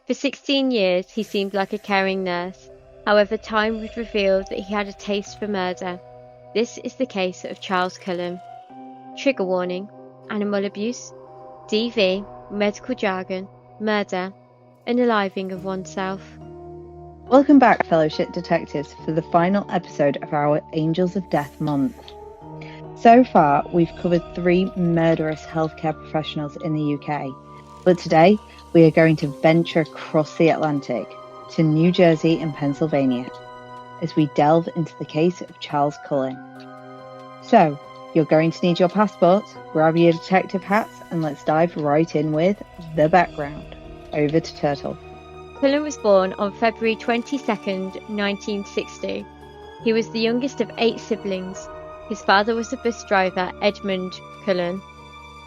For 16 years, he seemed like a caring nurse. However, time would reveal that he had a taste for murder. This is the case of Charles Cullen. Trigger warning: animal abuse, DV, medical jargon, murder, unaliving of oneself. Welcome back, Fellowship Detectives, for the final episode of our Angels of Death month. So far, we've covered 3 murderous healthcare professionals in the UK, but today we are going to venture across the Atlantic to New Jersey and Pennsylvania as we delve into the case of Charles Cullen. So, you're going to need your passports, grab your detective hats, and let's dive right in with the background. Over to Turtle. Cullen was born on February 22nd, 1960. He was the youngest of 8 siblings. His father was a bus driver, Edmund Cullen,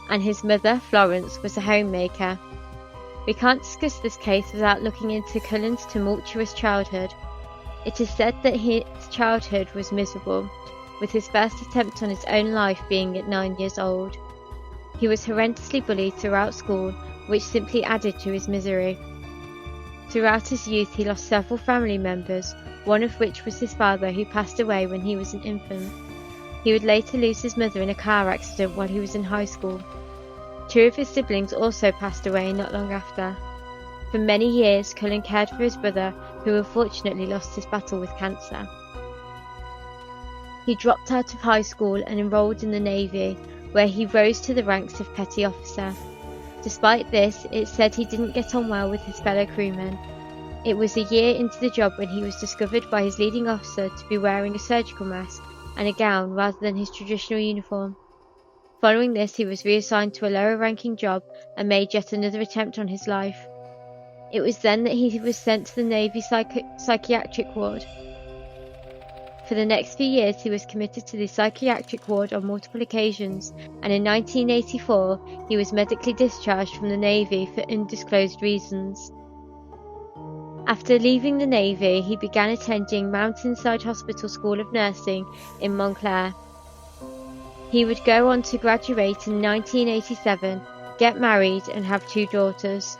and his mother, Florence, was a homemaker. We can't discuss this case without looking into Cullen's tumultuous childhood. It is said that his childhood was miserable, with his first attempt on his own life being at 9 years old. He was horrendously bullied throughout school, which simply added to his misery. Throughout his youth, he lost several family members, one of which was his father, who passed away when he was an infant. He would later lose his mother in a car accident while he was in high school. 2 of his siblings also passed away not long after. For many years, Cullen cared for his brother, who unfortunately lost his battle with cancer. He dropped out of high school and enrolled in the Navy, where he rose to the ranks of petty officer. Despite this, it's said he didn't get on well with his fellow crewmen. It was a year into the job when he was discovered by his leading officer to be wearing a surgical mask and a gown rather than his traditional uniform. Following this, he was reassigned to a lower-ranking job and made yet another attempt on his life. It was then that he was sent to the Navy psychiatric ward. For the next few years, he was committed to the psychiatric ward on multiple occasions, and in 1984, he was medically discharged from the Navy for undisclosed reasons. After leaving the Navy, he began attending Mountainside Hospital School of Nursing in Montclair. He would go on to graduate in 1987, get married, and have 2 daughters.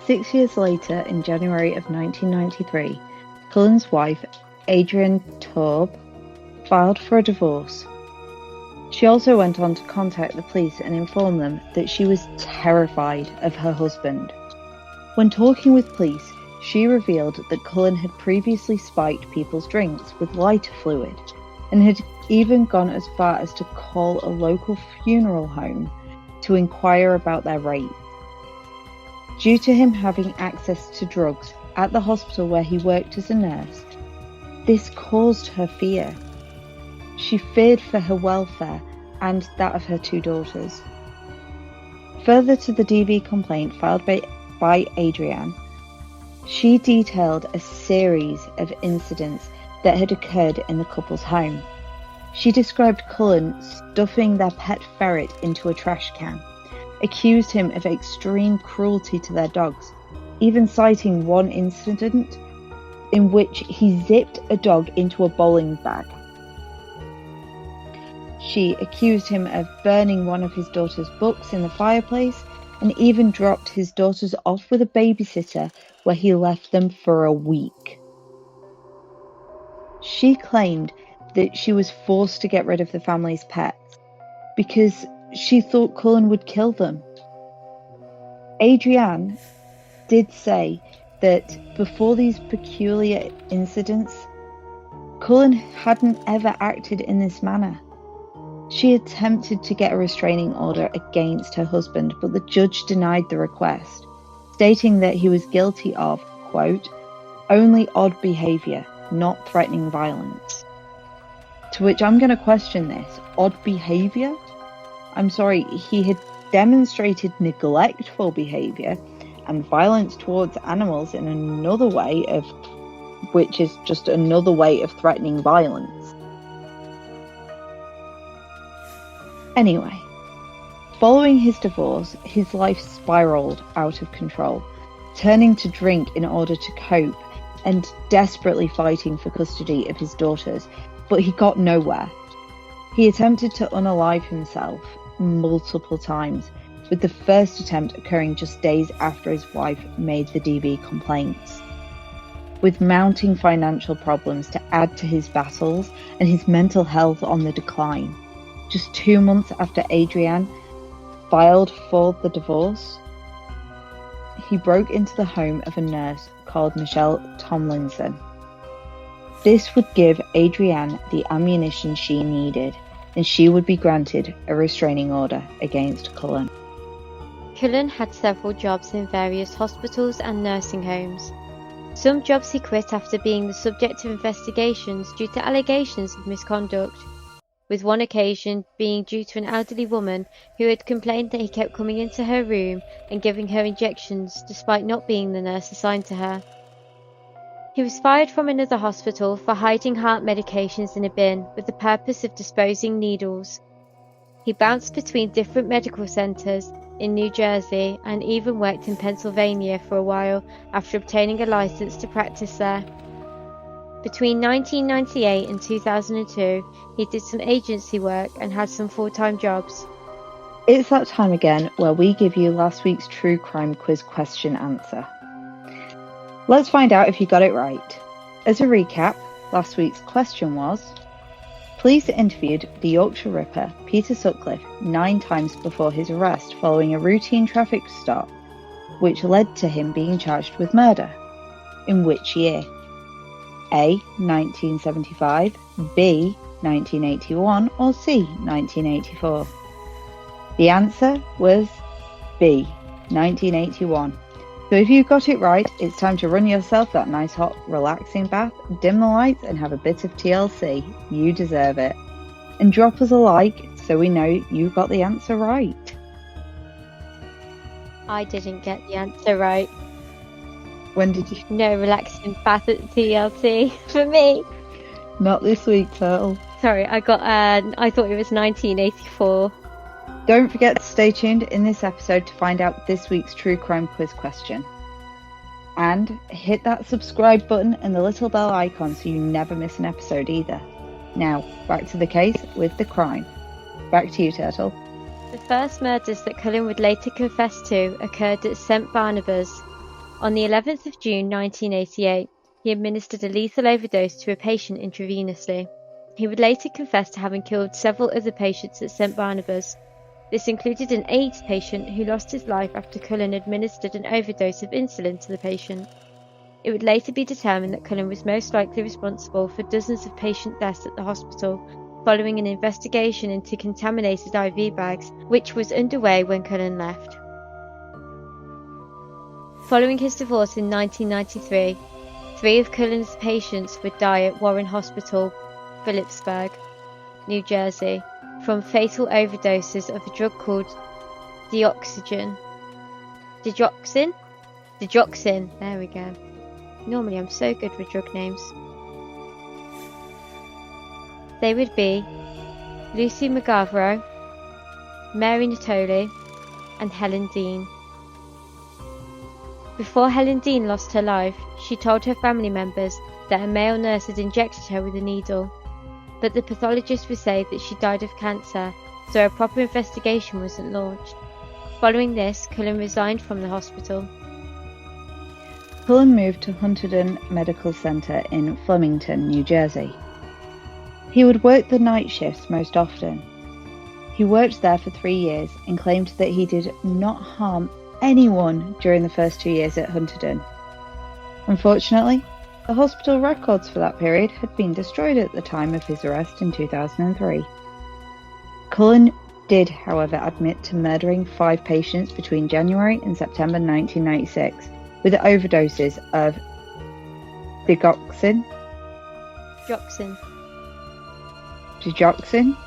6 years later, in January of 1993, Cullen's wife, Adrienne Taube, filed for a divorce. She also went on to contact the police and inform them that she was terrified of her husband. When talking with police, she revealed that Cullen had previously spiked people's drinks with lighter fluid and had even gone as far as to call a local funeral home to inquire about their rates. Due to him having access to drugs at the hospital where he worked as a nurse, this caused her fear. She feared for her welfare and that of her 2 daughters. Further to the DV complaint filed by Adrienne, she detailed a series of incidents that had occurred in the couple's home. She described Cullen stuffing their pet ferret into a trash can, accused him of extreme cruelty to their dogs, even citing one incident in which he zipped a dog into a bowling bag. She accused him of burning one of his daughter's books in the fireplace and even dropped his daughters off with a babysitter where he left them for a week. She claimed that she was forced to get rid of the family's pets because she thought Cullen would kill them. Adrienne did say that before these peculiar incidents, Cullen hadn't ever acted in this manner. She attempted to get a restraining order against her husband, but the judge denied the request, stating that he was guilty of, quote, only odd behaviour, not threatening violence. To which I'm going to question this. Odd behaviour? I'm sorry, he had demonstrated neglectful behaviour and violence towards animals in another way of, which is just another way of threatening violence. Anyway, following his divorce, his life spiraled out of control, turning to drink in order to cope and desperately fighting for custody of his daughters, but he got nowhere. He attempted to unalive himself multiple times, with the first attempt occurring just days after his wife made the DV complaints. With mounting financial problems to add to his battles and his mental health on the decline, just 2 months after Adrienne filed for the divorce, he broke into the home of a nurse called Michelle Tomlinson. This would give Adrienne the ammunition she needed, and she would be granted a restraining order against Cullen. Cullen had several jobs in various hospitals and nursing homes. Some jobs he quit after being the subject of investigations due to allegations of misconduct, with one occasion being due to an elderly woman who had complained that he kept coming into her room and giving her injections despite not being the nurse assigned to her. He was fired from another hospital for hiding heart medications in a bin with the purpose of disposing needles. He bounced between different medical centres in New Jersey and even worked in Pennsylvania for a while after obtaining a license to practice there. Between 1998 and 2002, he did some agency work and had some full-time jobs. It's that time again where we give you last week's true crime quiz question answer. Let's find out if you got it right. As a recap, last week's question was: police interviewed the Yorkshire Ripper, Peter Sutcliffe, 9 times before his arrest following a routine traffic stop, which led to him being charged with murder. In which year? A. 1975, B. 1981, or C. 1984? The answer was B. 1981. So if you got it right, it's time to run yourself that nice hot relaxing bath, dim the lights and have a bit of TLC. You deserve it. And drop us a like so we know you got the answer right. I didn't get the answer right. When did you? No relaxing bath at TLC for me. Not this week, Turtle. Sorry, I thought it was 1984. Don't forget to stay tuned in this episode to find out this week's true crime quiz question. And hit that subscribe button and the little bell icon so you never miss an episode either. Now, back to the case with the crime. Back to you, Turtle. The first murders that Cullen would later confess to occurred at St. Barnabas. On the 11th of June 1988, he administered a lethal overdose to a patient intravenously. He would later confess to having killed several other patients at St. Barnabas. This included an AIDS patient who lost his life after Cullen administered an overdose of insulin to the patient. It would later be determined that Cullen was most likely responsible for dozens of patient deaths at the hospital, following an investigation into contaminated IV bags, which was underway when Cullen left. Following his divorce in 1993, 3 of Cullen's patients would die at Warren Hospital, Phillipsburg, New Jersey, from fatal overdoses of a drug called digoxin. There we go. Normally I'm so good with drug names. They would be Lucy McGavro, Mary Natoli, and Helen Dean. Before Helen Dean lost her life, she told her family members that a male nurse had injected her with a needle, but the pathologist would say that she died of cancer, so a proper investigation wasn't launched. Following this, Cullen resigned from the hospital. Cullen moved to Hunterdon Medical Center in Flemington, New Jersey. He would work the night shifts most often. He worked there for 3 years and claimed that he did not harm anyone during the first 2 years at Hunterdon. Unfortunately, the hospital records for that period had been destroyed at the time of his arrest in 2003. Cullen did, however, admit to murdering 5 patients between January and September 1996 with overdoses of digoxin. Digoxin?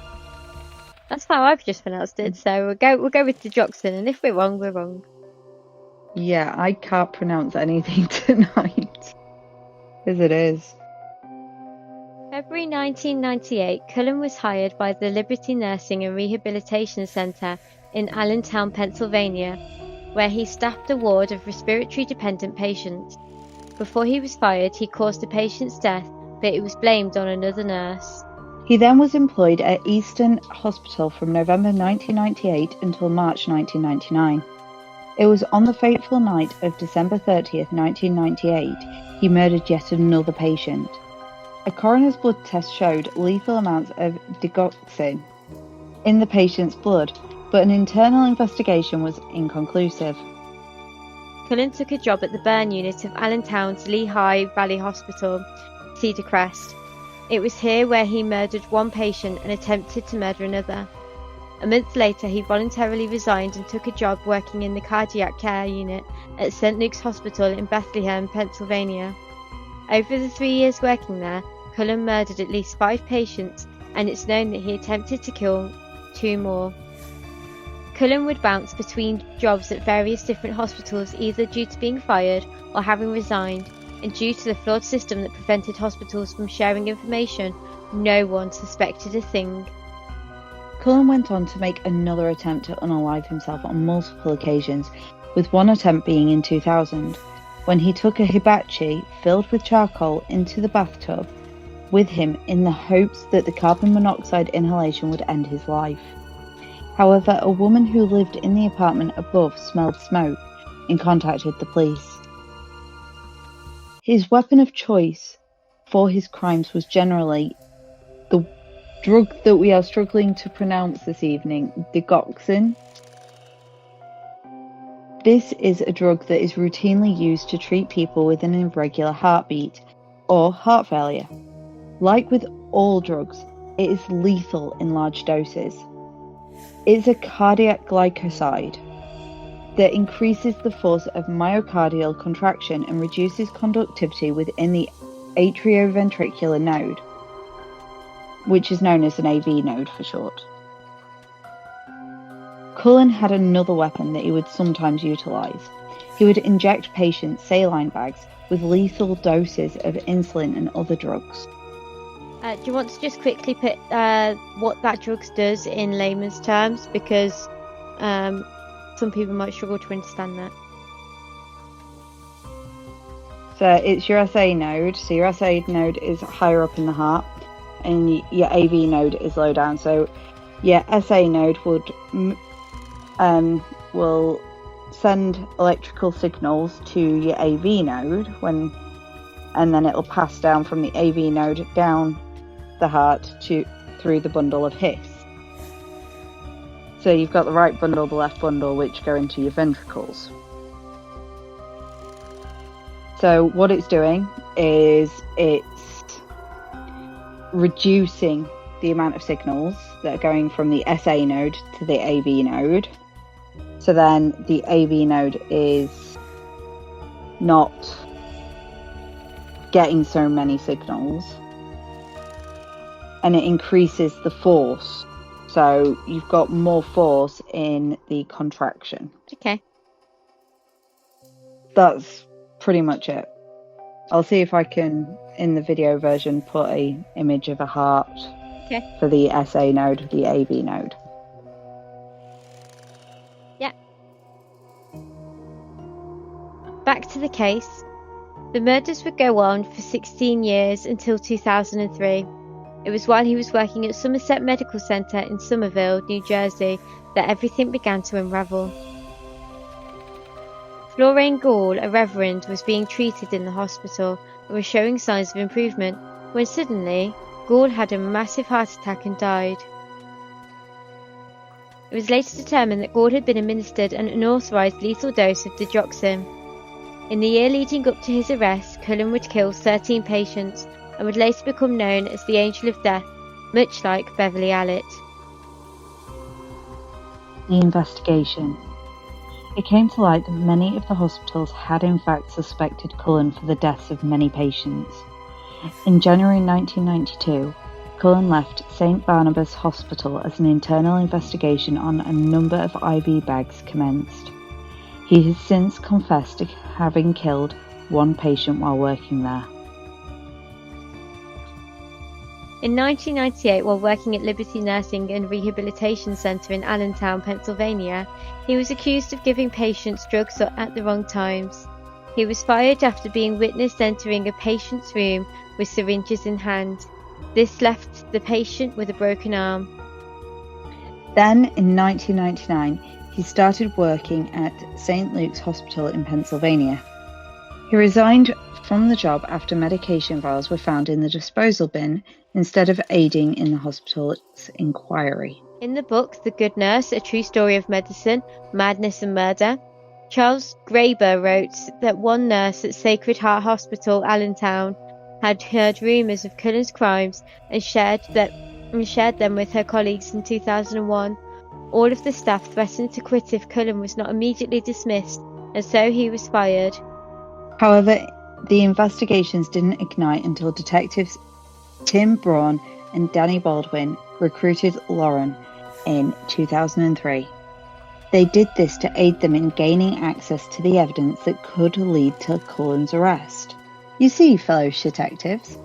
That's how I've just pronounced it, so we'll go with digoxin, and if we're wrong, we're wrong. Yeah, I can't pronounce anything tonight. As it is. February 1998, Cullen was hired by the Liberty Nursing and Rehabilitation Center in Allentown, Pennsylvania, where he staffed a ward of respiratory-dependent patients. Before he was fired, he caused a patient's death, but it was blamed on another nurse. He then was employed at Eastern Hospital from November 1998 until March 1999. It was on the fateful night of December 30th, 1998, he murdered yet another patient. A coroner's blood test showed lethal amounts of digoxin in the patient's blood, but an internal investigation was inconclusive. Cullen took a job at the burn unit of Allentown's Lehigh Valley Hospital, Cedar Crest. It was here where he murdered one patient and attempted to murder another. A month later, he voluntarily resigned and took a job working in the cardiac care unit at St. Luke's Hospital in Bethlehem, Pennsylvania. Over the 3 years working there, Cullen murdered at least 5 patients, and it's known that he attempted to kill 2 more. Cullen would bounce between jobs at various different hospitals either due to being fired or having resigned, and due to the flawed system that prevented hospitals from sharing information, no one suspected a thing. Cullen went on to make another attempt to unalive himself on multiple occasions, with one attempt being in 2000, when he took a hibachi filled with charcoal into the bathtub with him in the hopes that the carbon monoxide inhalation would end his life. However, a woman who lived in the apartment above smelled smoke and contacted the police. His weapon of choice for his crimes was generally the drug that we are struggling to pronounce this evening, digoxin. This is a drug that is routinely used to treat people with an irregular heartbeat or heart failure. Like with all drugs, it is lethal in large doses. It is a cardiac glycoside that increases the force of myocardial contraction and reduces conductivity within the atrioventricular node, which is known as an AV node for short. Cullen had another weapon that he would sometimes utilise. He would inject patients' saline bags with lethal doses of insulin and other drugs. Do you want to just quickly put what that drug does in layman's terms? Because some people might struggle to understand that. So it's your SA node. So your SA node is higher up in the heart, and your AV node is low down. So your SA node will send electrical signals to your AV node and then it'll pass down from the AV node down the heart through the bundle of His. So you've got the right bundle, the left bundle, which go into your ventricles. So what it's doing is it's reducing the amount of signals that are going from the SA node to the AV node. So then the AV node is not getting so many signals, and it increases the force. So you've got more force in the contraction. Okay. That's pretty much it. I'll see if I can, in the video version, put an image of a heart for the SA node, the AV node. Yeah. Back to the case. The murders would go on for 16 years until 2003. It was while he was working at Somerset Medical Center in Somerville, New Jersey, that everything began to unravel. Lorraine Gall, a reverend, was being treated in the hospital and was showing signs of improvement when suddenly Gall had a massive heart attack and died. It was later determined that Gall had been administered an unauthorized lethal dose of digoxin. In the year leading up to his arrest, Cullen would kill 13 patients and would later become known as the Angel of Death, much like Beverly Allitt. The investigation. It came to light that many of the hospitals had in fact suspected Cullen for the deaths of many patients. In January 1992, Cullen left St. Barnabas Hospital as an internal investigation on a number of IV bags commenced. He has since confessed to having killed one patient while working there. In 1998, while working at Liberty Nursing and Rehabilitation Center in Allentown, Pennsylvania, he was accused of giving patients drugs at the wrong times. He was fired after being witnessed entering a patient's room with syringes in hand. This left the patient with a broken arm. Then, in 1999, he started working at St. Luke's Hospital in Pennsylvania. He resigned from the job after medication vials were found in the disposal bin instead of aiding in the hospital's inquiry. In the book The Good Nurse, A True Story of Medicine, Madness and Murder, Charles Graeber wrote that one nurse at Sacred Heart Hospital, Allentown, had heard rumours of Cullen's crimes and shared them with her colleagues in 2001. All of the staff threatened to quit if Cullen was not immediately dismissed, and so he was fired. However, the investigations didn't ignite until detectives Tim Braun and Danny Baldwin recruited Lauren in 2003. They did this to aid them in gaining access to the evidence that could lead to Cullen's arrest. You see, fellow detectives,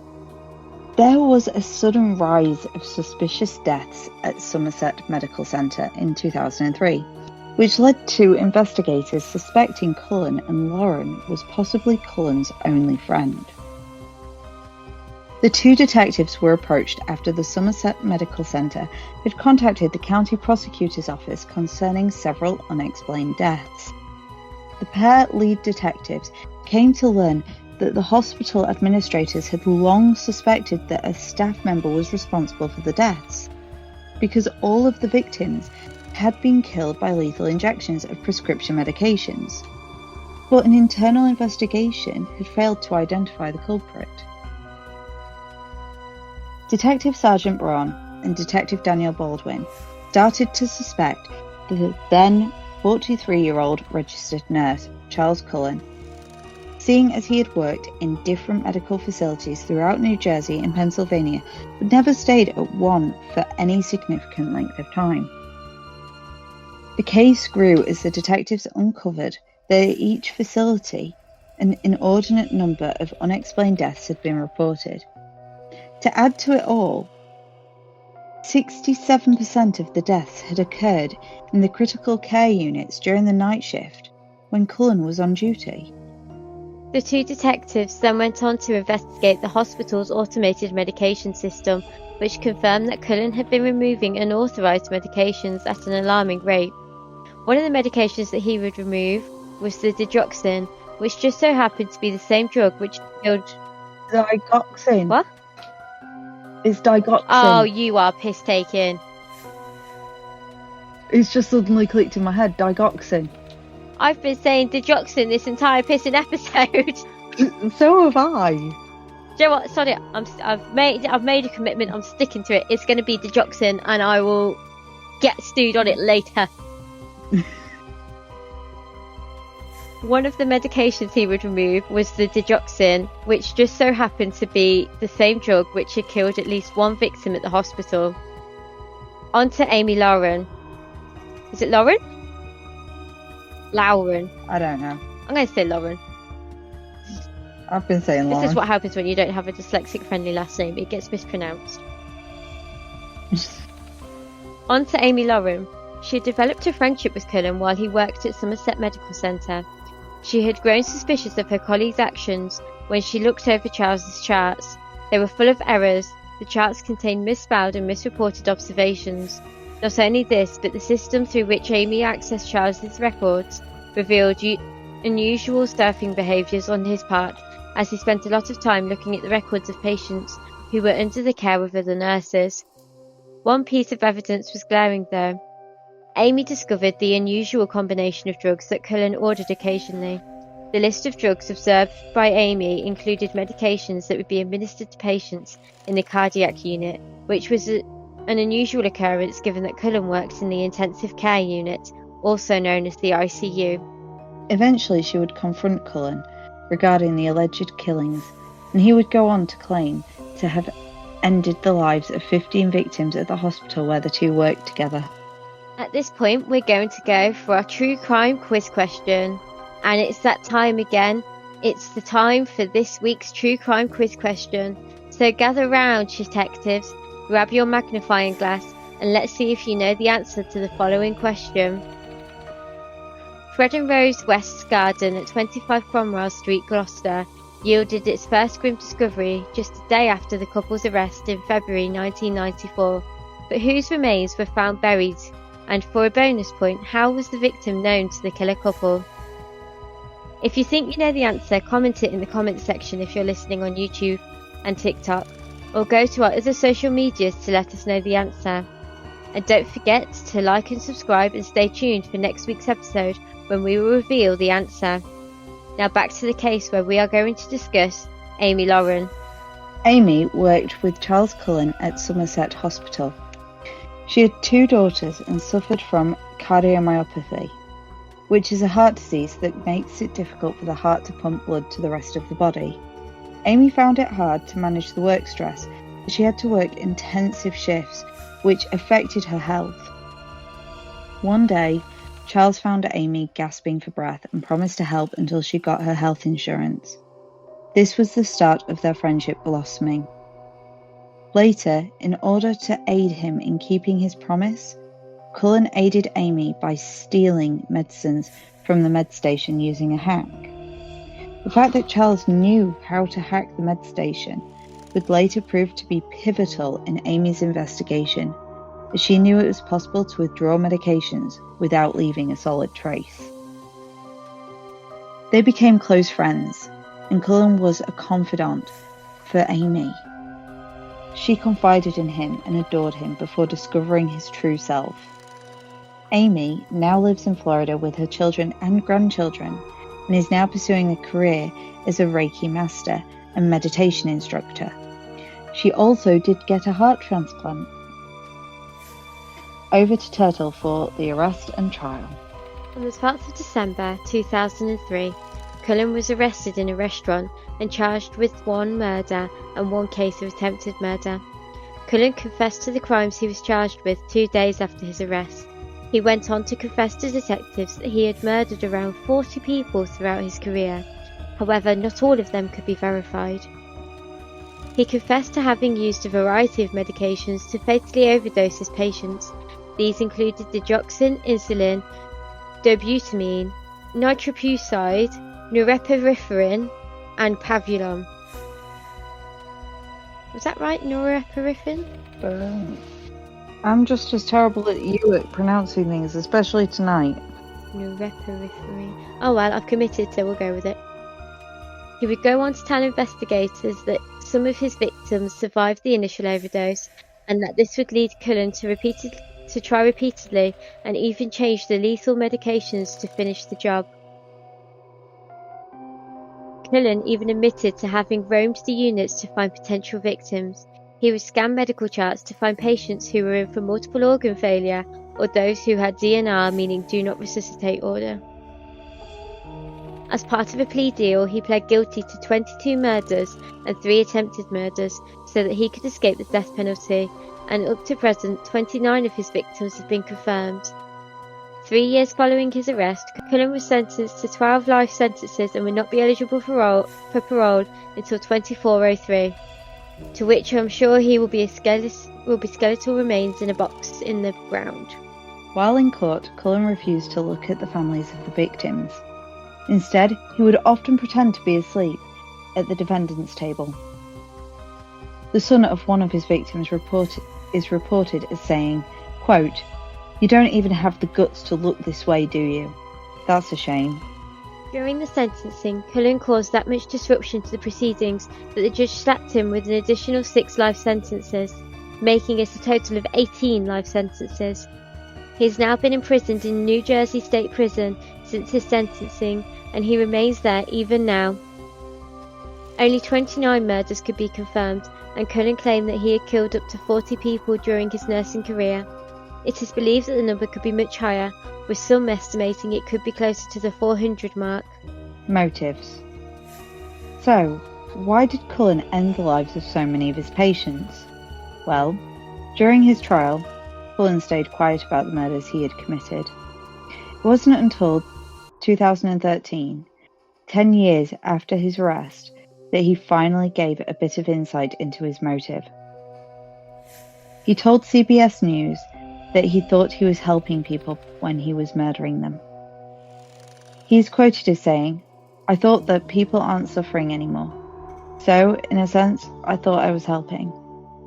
there was a sudden rise of suspicious deaths at Somerset Medical Centre in 2003, which led to investigators suspecting Cullen and Lauren was possibly Cullen's only friend. The two detectives were approached after the Somerset Medical Centre had contacted the county prosecutor's office concerning several unexplained deaths. The pair lead detectives came to learn that the hospital administrators had long suspected that a staff member was responsible for the deaths, because all of the victims had been killed by lethal injections of prescription medications. But an internal investigation had failed to identify the culprit. Detective Sergeant Braun and Detective Daniel Baldwin started to suspect the then 43-year-old registered nurse, Charles Cullen, seeing as he had worked in different medical facilities throughout New Jersey and Pennsylvania, but never stayed at one for any significant length of time. The case grew as the detectives uncovered that at each facility, an inordinate number of unexplained deaths had been reported. To add to it all, 67% of the deaths had occurred in the critical care units during the night shift when Cullen was on duty. The two detectives then went on to investigate the hospital's automated medication system, which confirmed that Cullen had been removing unauthorized medications at an alarming rate. One of the medications that he would remove was the digoxin, which just so happened to be the same drug which killed... Digoxin? What? It's digoxin. Oh, you are piss-taking. It's just suddenly clicked in my head, digoxin. I've been saying digoxin this entire pissing episode. So have I. Do you know what? Sorry, I've made a commitment. I'm sticking to it. It's going to be digoxin, and I will get stewed on it later. One of the medications he would remove was the digoxin, which just so happened to be the same drug which had killed at least one victim at the hospital. On to Amy Lauren. Is it Lauren? Lauren. I don't know. I'm going to say Lauren. I've been saying Lauren. This is what happens when you don't have a dyslexic-friendly last name. It gets mispronounced. On to Amy Lauren. She had developed a friendship with Cullen while he worked at Somerset Medical Centre. She had grown suspicious of her colleagues' actions when she looked over Charles's charts. They were full of errors. The charts contained misspelled and misreported observations. Not only this, but the system through which Amy accessed Charles's records revealed unusual staffing behaviours on his part, as he spent a lot of time looking at the records of patients who were under the care of other nurses. One piece of evidence was glaring, though. Amy discovered the unusual combination of drugs that Cullen ordered occasionally. The list of drugs observed by Amy included medications that would be administered to patients in the cardiac unit, which was an unusual occurrence given that Cullen worked in the intensive care unit, also known as the ICU. Eventually she would confront Cullen regarding the alleged killings, and he would go on to claim to have ended the lives of 15 victims at the hospital where the two worked together. At this point, we're going to go for our true crime quiz question. And it's that time again. It's the time for this week's true crime quiz question. So gather round, detectives, grab your magnifying glass, and let's see if you know the answer to the following question. Fred and Rose West's garden at 25 Cromwell Street, Gloucester, yielded its first grim discovery just a day after the couple's arrest in February 1994, but whose remains were found buried, and for a bonus point, how was the victim known to the killer couple? If you think you know the answer, comment it in the comments section if you're listening on YouTube and TikTok, or go to our other social medias to let us know the answer. And don't forget to like and subscribe and stay tuned for next week's episode when we will reveal the answer. Now back to the case where we are going to discuss Amy Lauren. Amy worked with Charles Cullen at Somerset Hospital. She had 2 daughters and suffered from cardiomyopathy, which is a heart disease that makes it difficult for the heart to pump blood to the rest of the body. Amy found it hard to manage the work stress, as she had to work intensive shifts, which affected her health. One day, Charles found Amy gasping for breath and promised to help until she got her health insurance. This was the start of their friendship blossoming. Later, in order to aid him in keeping his promise, Cullen aided Amy by stealing medicines from the med station using a hack. The fact that Charles knew how to hack the med station would later prove to be pivotal in Amy's investigation, as she knew it was possible to withdraw medications without leaving a solid trace. They became close friends, and Cullen was a confidant for Amy. She confided in him and adored him before discovering his true self. Amy now lives in Florida with her children and grandchildren, and is now pursuing a career as a Reiki master and meditation instructor. She also did get a heart transplant. Over to Turtle for the arrest and trial. On the 12th of December 2003, Cullen was arrested in a restaurant and charged with 1 murder and 1 case of attempted murder. Cullen confessed to the crimes he was charged with 2 days after his arrest. He went on to confess to detectives that he had murdered around 40 people throughout his career. However, not all of them could be verified. He confessed to having used a variety of medications to fatally overdose his patients. These included digoxin, insulin, dobutamine, nitroprusside, norepinephrine, and pavulon. Was that right, norepinephrine? I'm just as terrible at you at pronouncing things, especially tonight. Norepinephrine. Oh well, I've committed, so we'll go with it. He would go on to tell investigators that some of his victims survived the initial overdose, and that this would lead Cullen to try repeatedly and even change the lethal medications to finish the job. Cullen even admitted to having roamed the units to find potential victims. He would scan medical charts to find patients who were in for multiple organ failure or those who had DNR, meaning do not resuscitate order. As part of a plea deal, he pled guilty to 22 murders and 3 attempted murders so that he could escape the death penalty, and up to present 29 of his victims have been confirmed. 3 years following his arrest, Cullen was sentenced to 12 life sentences and would not be eligible for parole until 2403, to which I'm sure he will be skeletal remains in a box in the ground. While in court, Cullen refused to look at the families of the victims. Instead, he would often pretend to be asleep at the defendant's table. The son of one of his victims is reported as saying, quote, "You don't even have the guts to look this way, do you? That's a shame." During the sentencing, Cullen caused that much disruption to the proceedings that the judge slapped him with an additional 6 life sentences, making it a total of 18 life sentences. He has now been imprisoned in New Jersey State Prison since his sentencing, and he remains there even now. Only 29 murders could be confirmed, and Cullen claimed that he had killed up to 40 people during his nursing career. It is believed that the number could be much higher, with some estimating it could be closer to the 400 mark. Motives. So, why did Cullen end the lives of so many of his patients? Well, during his trial, Cullen stayed quiet about the murders he had committed. It wasn't until 2013, 10 years after his arrest, that he finally gave a bit of insight into his motive. He told CBS News that he thought he was helping people when he was murdering them. He is quoted as saying, I thought that people aren't suffering anymore. So, in a sense, I thought I was helping.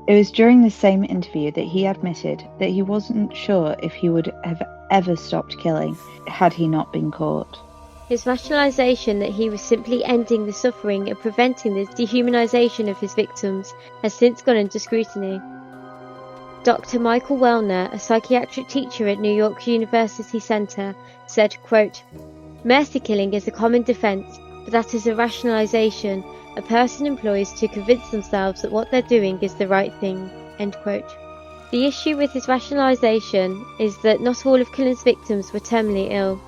It was during this same interview that he admitted that he wasn't sure if he would have ever stopped killing had he not been caught. His rationalisation that he was simply ending the suffering and preventing the dehumanisation of his victims has since gone under scrutiny. Dr. Michael Wellner, a psychiatric teacher at New York University Center, said, quote, "Mercy killing is a common defense, but that is a rationalization a person employs to convince themselves that what they're doing is the right thing." End quote. The issue with his rationalization is that not all of Cullen's victims were terminally ill.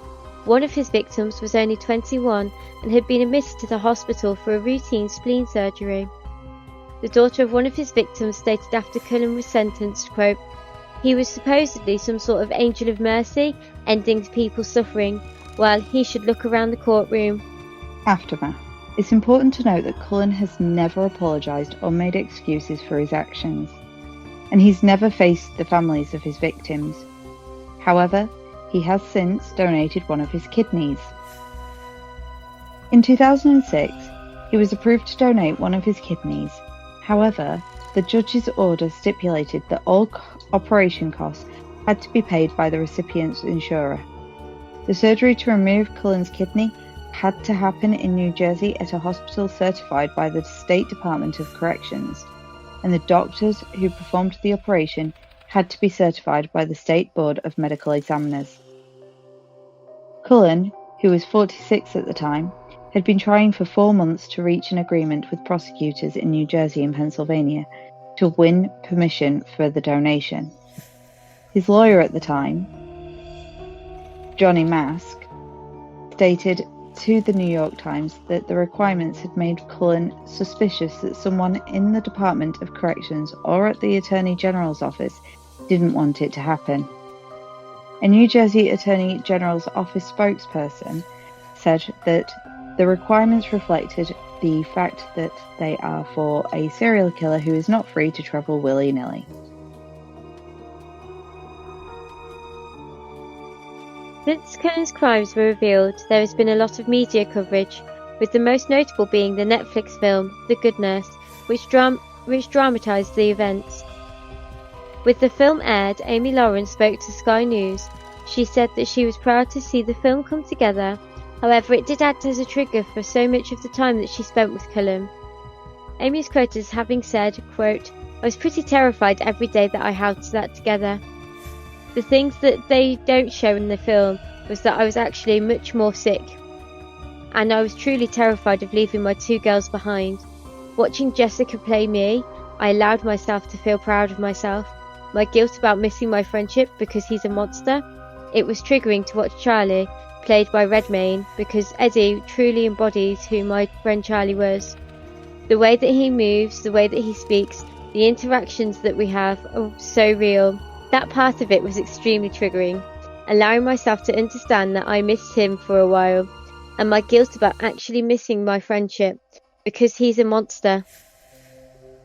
One of his victims was only 21 and had been admitted to the hospital for a routine spleen surgery. The daughter of one of his victims stated after Cullen was sentenced, quote, "He was supposedly some sort of angel of mercy, ending people's suffering, while he should look around the courtroom." Aftermath. It's important to note that Cullen has never apologised or made excuses for his actions, and he's never faced the families of his victims. However, he has since donated one of his kidneys. In 2006, he was approved to donate one of his kidneys. However, the judge's order stipulated that all operation costs had to be paid by the recipient's insurer. The surgery to remove Cullen's kidney had to happen in New Jersey at a hospital certified by the State Department of Corrections, and the doctors who performed the operation had to be certified by the State Board of Medical Examiners. Cullen, who was 46 at the time, had been trying for 4 months to reach an agreement with prosecutors in New Jersey and Pennsylvania to win permission for the donation. His lawyer at the time, Johnny Mask, stated to the New York Times that the requirements had made Cullen suspicious that someone in the Department of Corrections or at the Attorney General's office didn't want it to happen. A New Jersey Attorney General's office spokesperson said that the requirements reflected the fact that they are for a serial killer who is not free to travel willy-nilly. Since Cullen's crimes were revealed, there has been a lot of media coverage, with the most notable being the Netflix film The Good Nurse, which dramatised the events. With the film aired, Amy Lawrence spoke to Sky News. She said that she was proud to see the film come together. However, it did act as a trigger for so much of the time that she spent with Cullen. Amy is quoted as having said, quote, "I was pretty terrified every day that I had that together. The things that they don't show in the film was that I was actually much more sick. And I was truly terrified of leaving my 2 girls behind. Watching Jessica play me, I allowed myself to feel proud of myself. My guilt about missing my friendship because he's a monster. It was triggering to watch Charlie, played by Redmayne, because Eddie truly embodies who my friend Charlie was. The way that he moves, the way that he speaks, the interactions that we have are so real. That part of it was extremely triggering, allowing myself to understand that I missed him for a while, and my guilt about actually missing my friendship, because he's a monster.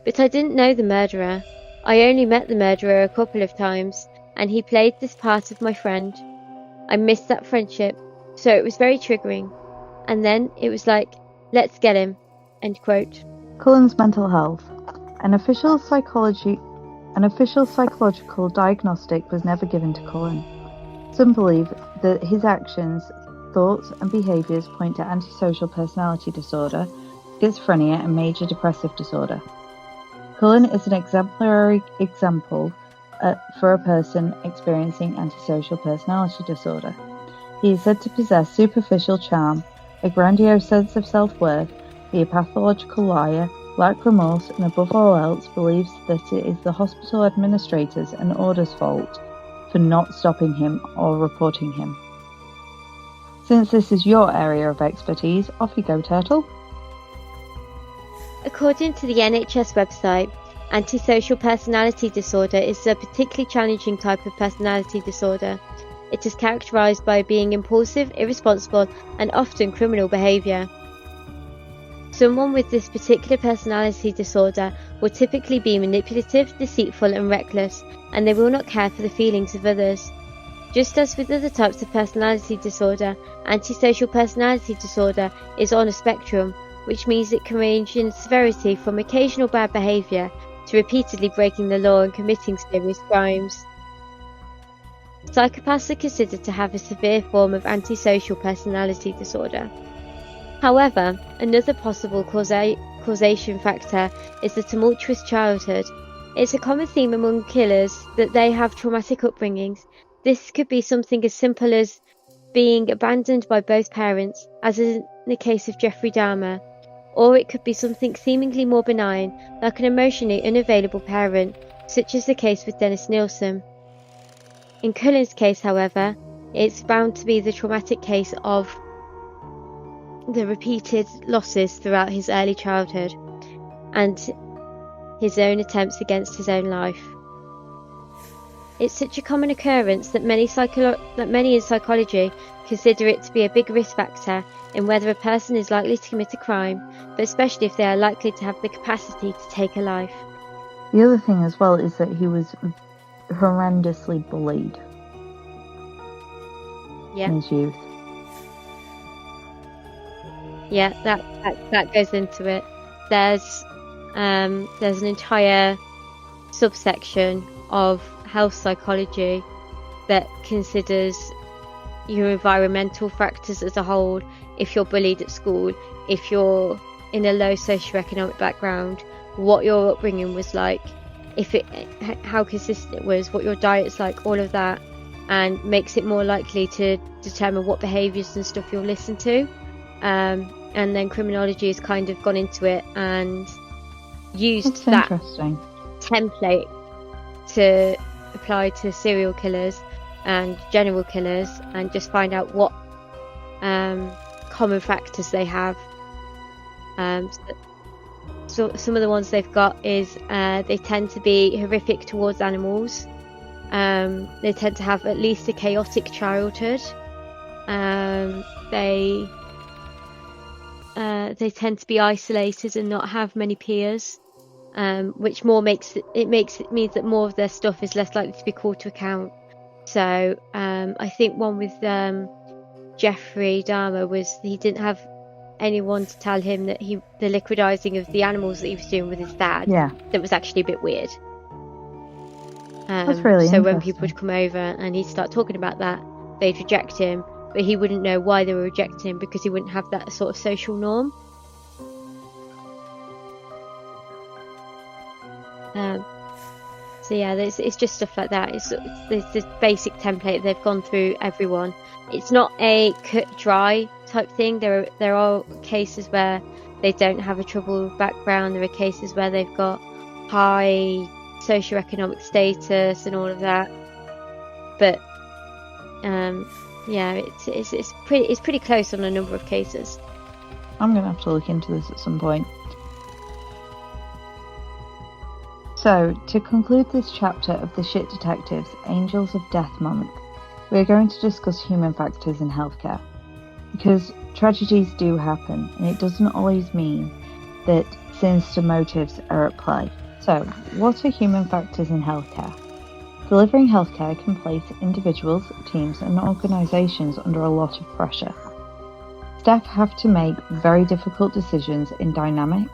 But I didn't know the murderer. I only met the murderer a couple of times, and he played this part of my friend. I missed that friendship, so it was very triggering. And then it was like, let's get him." End quote. Cullen's mental health. An official psychological diagnostic was never given to Cullen. Some believe that his actions, thoughts and behaviours point to antisocial personality disorder, schizophrenia and major depressive disorder. Cullen is an exemplary example for a person experiencing antisocial personality disorder. He is said to possess superficial charm, a grandiose sense of self-worth, be a pathological liar, lack remorse, and above all else believes that it is the hospital administrators and orders' fault for not stopping him or reporting him. Since this is your area of expertise, off you go, Turtle. According to the NHS website, antisocial personality disorder is a particularly challenging type of personality disorder. It is characterised by being impulsive, irresponsible, and often criminal behaviour. Someone with this particular personality disorder will typically be manipulative, deceitful, and reckless, and they will not care for the feelings of others. Just as with other types of personality disorder, antisocial personality disorder is on a spectrum, which means it can range in severity from occasional bad behaviour to repeatedly breaking the law and committing serious crimes. Psychopaths are considered to have a severe form of antisocial personality disorder. However, another possible causation factor is the tumultuous childhood. It's a common theme among killers that they have traumatic upbringings. This could be something as simple as being abandoned by both parents, as in the case of Jeffrey Dahmer, or it could be something seemingly more benign, like an emotionally unavailable parent, such as the case with Dennis Nielsen. In Cullen's case, however, it's bound to be the traumatic case of the repeated losses throughout his early childhood and his own attempts against his own life. It's such a common occurrence that many in psychology consider it to be a big risk factor in whether a person is likely to commit a crime, but especially if they are likely to have the capacity to take a life. The other thing as well is that he was horrendously bullied in his youth. Yeah, that goes into it. There's an entire subsection of health psychology that considers your environmental factors as a whole. If you're bullied at school, if you're in a low socioeconomic background, what your upbringing was like, how consistent it was, what your diet's like, all of that, and makes it more likely to determine what behaviours and stuff you'll listen to. And then criminology has kind of gone into it and used that template to apply to serial killers and general killers, and just find out what common factors they have. So some of the ones they've got is they tend to be horrific towards animals. They tend to have at least a chaotic childhood. They tend to be isolated and not have many peers, which means that more of their stuff is less likely to be called to account. So I think one with Jeffrey Dahmer was he didn't have anyone to tell him that the liquidizing of the animals that he was doing with his dad, that was actually a bit weird. That's really so when people would come over and he'd start talking about that, they'd reject him, but he wouldn't know why they were rejecting him because he wouldn't have that sort of social norm. So yeah, it's just stuff like that. It's this basic template they've gone through everyone. It's not a cut dry type thing. There are cases where they don't have a troubled background. There are cases where they've got high socioeconomic status and all of that. But yeah, it's pretty close on a number of cases. I'm gonna have to look into this at some point. So, to conclude this chapter of the Shit Detectives Angels of Death Month, we are going to discuss human factors in healthcare. Because tragedies do happen, and it doesn't always mean that sinister motives are at play. So, what are human factors in healthcare? Delivering healthcare can place individuals, teams, and organisations under a lot of pressure. Staff have to make very difficult decisions in dynamic,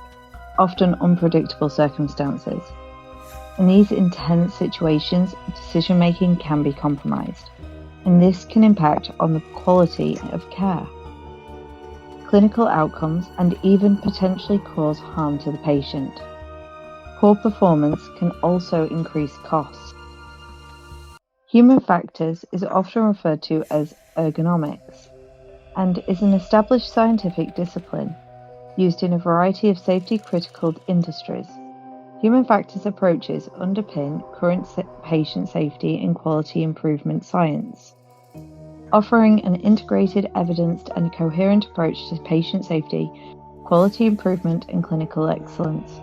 often unpredictable circumstances. In these intense situations, decision-making can be compromised, and this can impact on the quality of care, clinical outcomes, and even potentially cause harm to the patient. Poor performance can also increase costs. Human factors is often referred to as ergonomics, and is an established scientific discipline used in a variety of safety-critical industries. Human factors approaches underpin current patient safety and quality improvement science, offering an integrated, evidenced, and coherent approach to patient safety, quality improvement, and clinical excellence.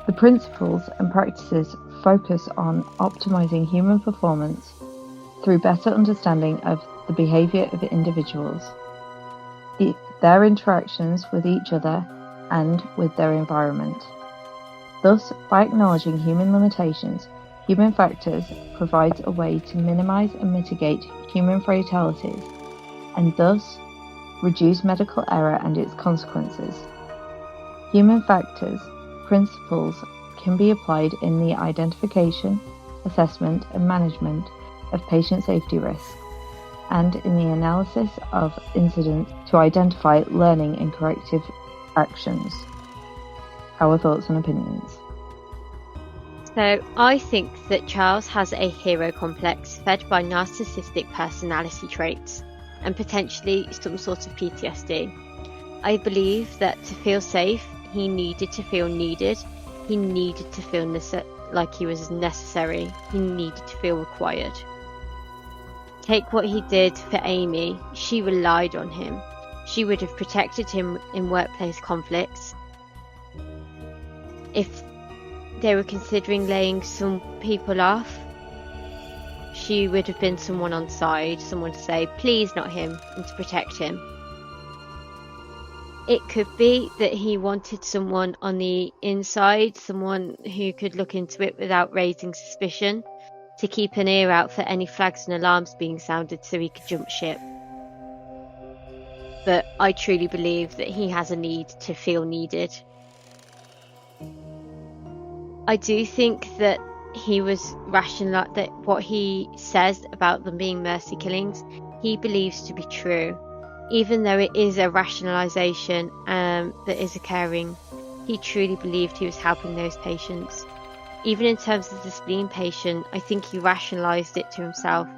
The principles and practices focus on optimizing human performance through better understanding of the behavior of individuals, their interactions with each other, and with their environment. Thus, by acknowledging human limitations, Human factors provides a way to minimize and mitigate human fatalities and thus reduce medical error and its consequences. Human factors principles can be applied in the identification, assessment, and management of patient safety risks, and in the analysis of incidents to identify learning and corrective actions. Our thoughts and opinions. So I think that Charles has a hero complex fed by narcissistic personality traits and potentially some sort of PTSD. I believe that to feel safe, he needed to feel needed. He needed to feel like he was necessary. He needed to feel required. Take what he did for Amy. She relied on him. She would have protected him in workplace conflicts. If they were considering laying some people off, she would have been someone on side, someone to say, please not him, and to protect him. It could be that he wanted someone on the inside, someone who could look into it without raising suspicion, to keep an ear out for any flags and alarms being sounded so he could jump ship. But I truly believe that he has a need to feel needed. I do think that he was rational, that what he says about them being mercy killings, he believes to be true. Even though it is a rationalisation that is occurring, he truly believed he was helping those patients. Even in terms of the spleen patient, I think he rationalised it to himself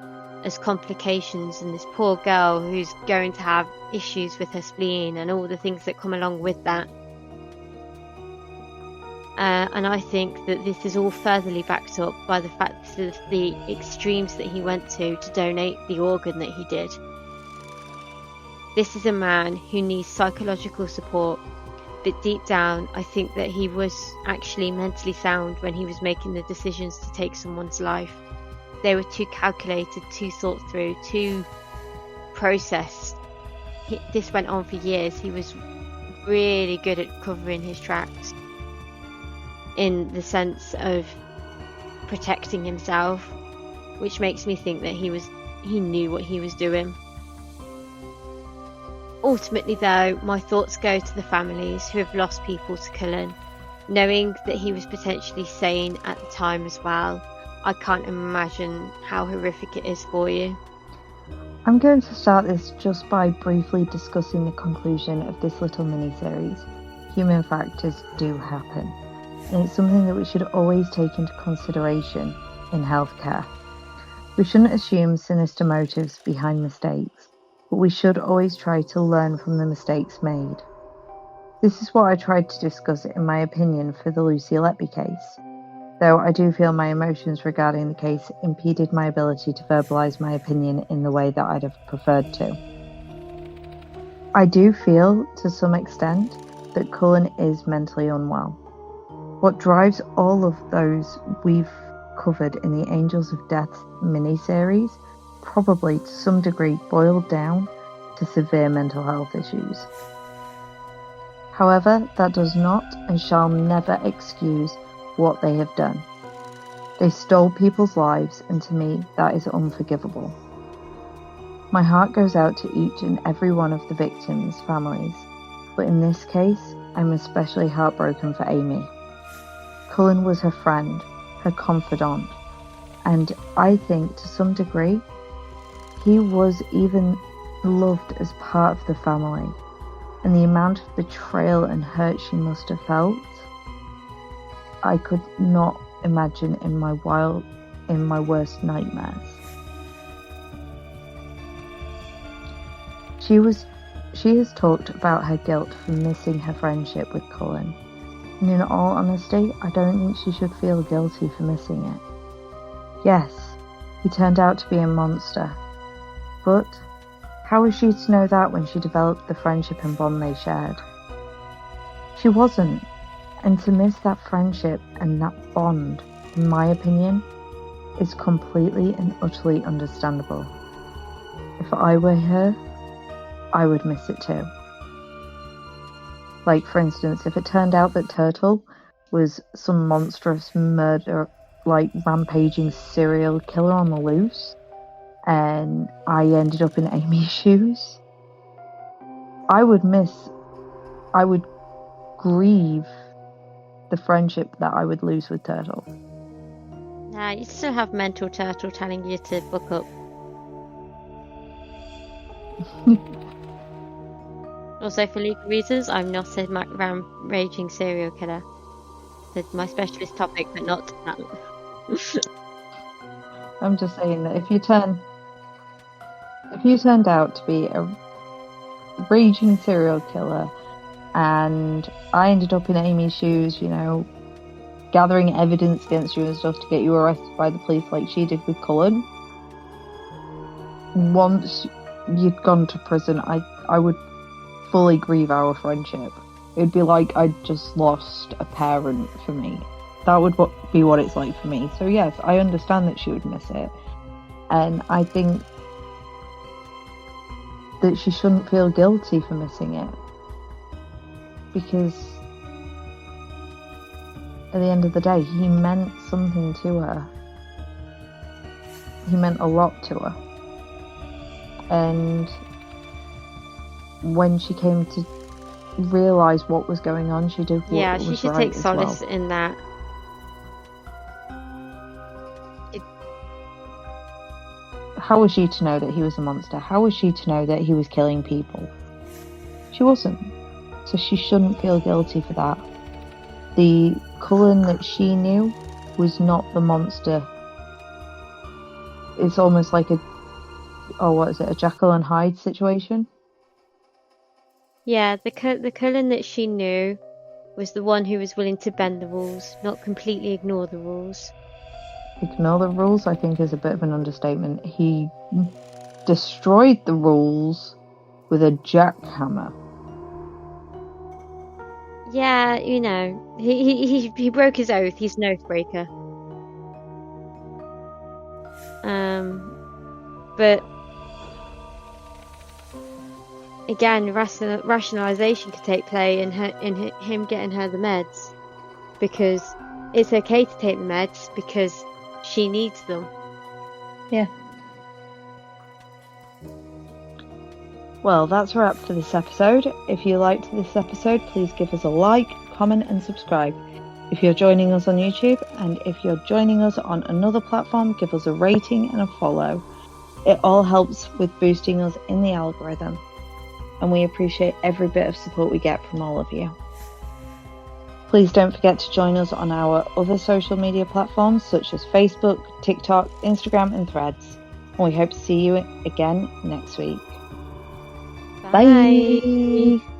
as complications and this poor girl who's going to have issues with her spleen and all the things that come along with that. And I think that this is all furtherly backed up by the fact of the extremes that he went to donate the organ that he did. This is a man who needs psychological support, but deep down I think that he was actually mentally sound when he was making the decisions to take someone's life. They were too calculated, too thought through, too processed. This went on for years. He was really good at covering his tracks in the sense of protecting himself, which makes me think that he knew what he was doing. Ultimately though, my thoughts go to the families who have lost people to Cullen, knowing that he was potentially sane at the time as well. I can't imagine how horrific it is for you. I'm going to start this just by briefly discussing the conclusion of this little mini-series. Human factors do happen, and it's something that we should always take into consideration in healthcare. We shouldn't assume sinister motives behind mistakes, but we should always try to learn from the mistakes made. This is what I tried to discuss in my opinion for the Lucy Letby case, though I do feel my emotions regarding the case impeded my ability to verbalise my opinion in the way that I'd have preferred to. I do feel, to some extent, that Cullen is mentally unwell. What drives all of those we've covered in the Angels of Death mini-series probably to some degree boiled down to severe mental health issues. However, that does not and shall never excuse what they have done. They stole people's lives, and to me that is unforgivable. My heart goes out to each and every one of the victims' families, but in this case I'm especially heartbroken for Amy. Cullen was her friend, her confidant, and I think to some degree he was even loved as part of the family, and the amount of betrayal and hurt she must have felt, I could not imagine in my worst nightmares. She has talked about her guilt for missing her friendship with Cullen, and in all honesty, I don't think she should feel guilty for missing it. Yes, he turned out to be a monster, but how was she to know that when she developed the friendship and bond they shared? She wasn't, and to miss that friendship and that bond, in my opinion, is completely and utterly understandable. If I were her, I would miss it too. Like, for instance, if it turned out that Turtle was some monstrous murderer like rampaging serial killer on the loose, and I ended up in Amy's shoes, I would grieve the friendship that I would lose with Turtle. Nah, you still have mental Turtle telling you to fuck up. Also, for legal reasons, I'm not a rampaging serial killer. That's my specialist topic, but not that. I'm just saying that if you turned out to be a raging serial killer, and I ended up in Amy's shoes, you know, gathering evidence against you and stuff to get you arrested by the police like she did with Cullen, once you'd gone to prison, I would fully grieve our friendship. It'd be like I'd just lost a parent for me. That would be what it's like for me. So yes, I understand that she would miss it, and I think that she shouldn't feel guilty for missing it, because at the end of the day, he meant something to her. He meant a lot to her. And when she came to realise what was going on, she did what was right. Yeah, she should take solace in that. How was she to know that he was a monster? How was she to know that he was killing people? She wasn't. So she shouldn't feel guilty for that. The Cullen that she knew was not the monster. It's almost like a Jekyll and Hyde situation? Yeah, the Cullen that she knew was the one who was willing to bend the rules, not completely ignore the rules. Ignore the rules, I think, is a bit of an understatement. He destroyed the rules with a jackhammer. Yeah, you know, he broke his oath. He's an oath breaker. But again, rationalization could take play in him getting her the meds, because it's okay to take the meds because she needs them. Yeah. Well, that's a wrap for this episode. If you liked this episode, please give us a like, comment and subscribe. If you're joining us on YouTube, and if you're joining us on another platform, give us a rating and a follow. It all helps with boosting us in the algorithm, and we appreciate every bit of support we get from all of you. Please don't forget to join us on our other social media platforms such as Facebook, TikTok, Instagram and Threads. And we hope to see you again next week. Bye. Bye.